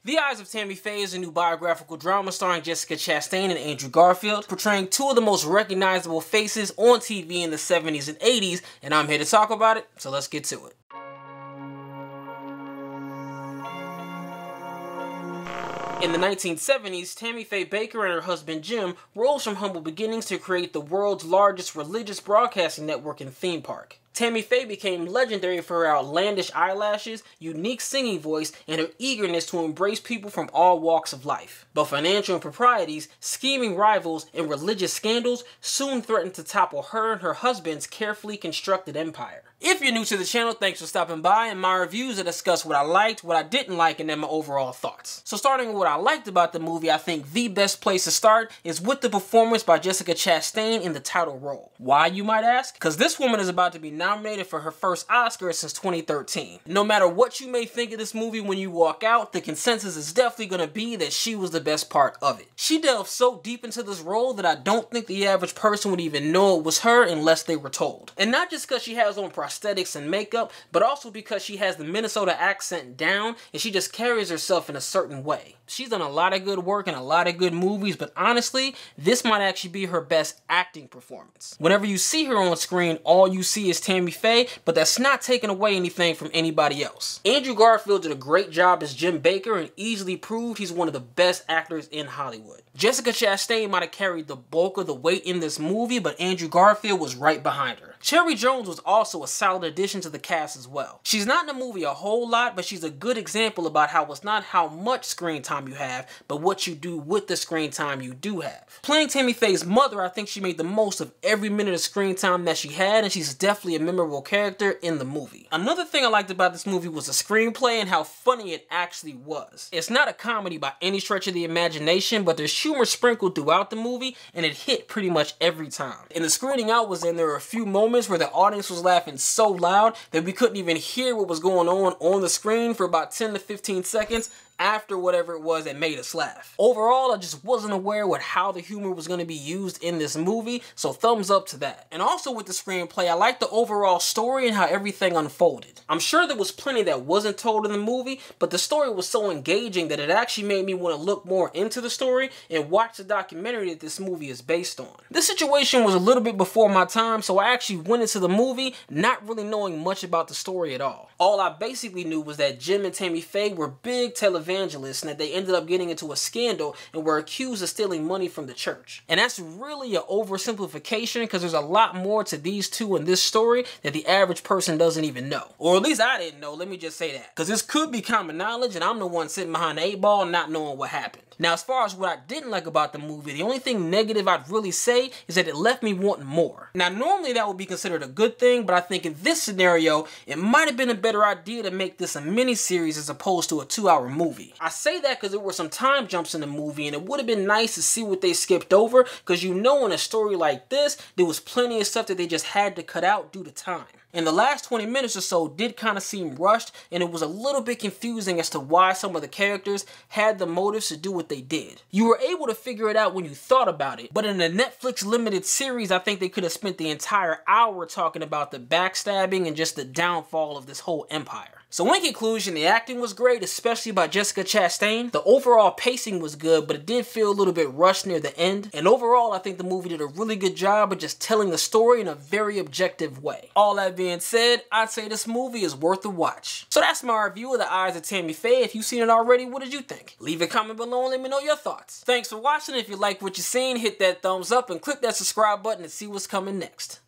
The Eyes of Tammy Faye is a new biographical drama starring Jessica Chastain and Andrew Garfield, portraying two of the most recognizable faces on TV in the 70s and 80s, and I'm here to talk about it, so let's get to it. In the 1970s, Tammy Faye Bakker and her husband Jim rose from humble beginnings to create the world's largest religious broadcasting network and theme park. Tammy Faye became legendary for her outlandish eyelashes, unique singing voice, and her eagerness to embrace people from all walks of life. But financial improprieties, scheming rivals, and religious scandals soon threatened to topple her and her husband's carefully constructed empire. If you're new to the channel, thanks for stopping by. In my reviews, I discuss what I liked, what I didn't like, and then my overall thoughts. So starting with what I liked about the movie, I think the best place to start is with the performance by Jessica Chastain in the title role. Why, you might ask? Because this woman is about to be nominated for her first Oscar since 2013. No matter what you may think of this movie when you walk out, the consensus is definitely going to be that she was the best part of it. She delved so deep into this role that I don't think the average person would even know it was her unless they were told. And not just because she has on prosthetics and makeup, but also because she has the Minnesota accent down and she just carries herself in a certain way. She's done a lot of good work in a lot of good movies, but honestly, this might actually be her best acting performance. Whenever you see her on screen, all you see is Tammy Faye, but that's not taking away anything from anybody else. Andrew Garfield did a great job as Jim Bakker and easily proved he's one of the best actors in Hollywood. Jessica Chastain might have carried the bulk of the weight in this movie, but Andrew Garfield was right behind her. Cherry Jones was also a solid addition to the cast as well. She's not in the movie a whole lot, but she's a good example about how it's not how much screen time you have, but what you do with the screen time you do have. Playing Tammy Faye's mother, I think she made the most of every minute of screen time that she had, and she's definitely a memorable character in the movie. Another thing I liked about this movie was the screenplay and how funny it actually was. It's not a comedy by any stretch of the imagination, but there's humor sprinkled throughout the movie, and it hit pretty much every time. In the screening I was in, there were a few moments where the audience was laughing so loud that we couldn't even hear what was going on the screen for about 10 to 15 seconds after whatever it was that made us laugh. Overall, I just wasn't aware with how the humor was going to be used in this movie, so thumbs up to that. And also with the screenplay, I liked the overall story and how everything unfolded. I'm sure there was plenty that wasn't told in the movie, but the story was so engaging that it actually made me want to look more into the story and watch the documentary that this movie is based on. This situation was a little bit before my time, so I actually went into the movie not really knowing much about the story at all. All I basically knew was that Jim and Tammy Faye were big televangelists and that they ended up getting into a scandal and were accused of stealing money from the church. And that's really an oversimplification because there's a lot more to these two in this story that the average person doesn't even know. Or at least I didn't know, let me just say that. Because this could be common knowledge and I'm the one sitting behind the 8-ball not knowing what happened. Now, as far as what I didn't like about the movie, the only thing negative I'd really say is that it left me wanting more. Now, normally that would be considered a good thing, but I think in this scenario, it might have been a better idea to make this a mini-series as opposed to a 2-hour movie. I say that because there were some time jumps in the movie, and it would have been nice to see what they skipped over, because you know in a story like this, there was plenty of stuff that they just had to cut out due to time. And the last 20 minutes or so did kind of seem rushed, and it was a little bit confusing as to why some of the characters had the motives to do what they did. You were able to figure it out when you thought about it, but in a Netflix limited series, I think they could have spent the entire hour talking about the backstabbing and just the downfall of this whole empire. So in conclusion, the acting was great, especially by Jessica Chastain. The overall pacing was good, but it did feel a little bit rushed near the end. And overall, I think the movie did a really good job of just telling the story in a very objective way. All that being said, I'd say this movie is worth a watch. So that's my review of The Eyes of Tammy Faye. If you've seen it already, what did you think? Leave a comment below and let me know your thoughts. Thanks for watching. If you like what you've seen, hit that thumbs up and click that subscribe button to see what's coming next.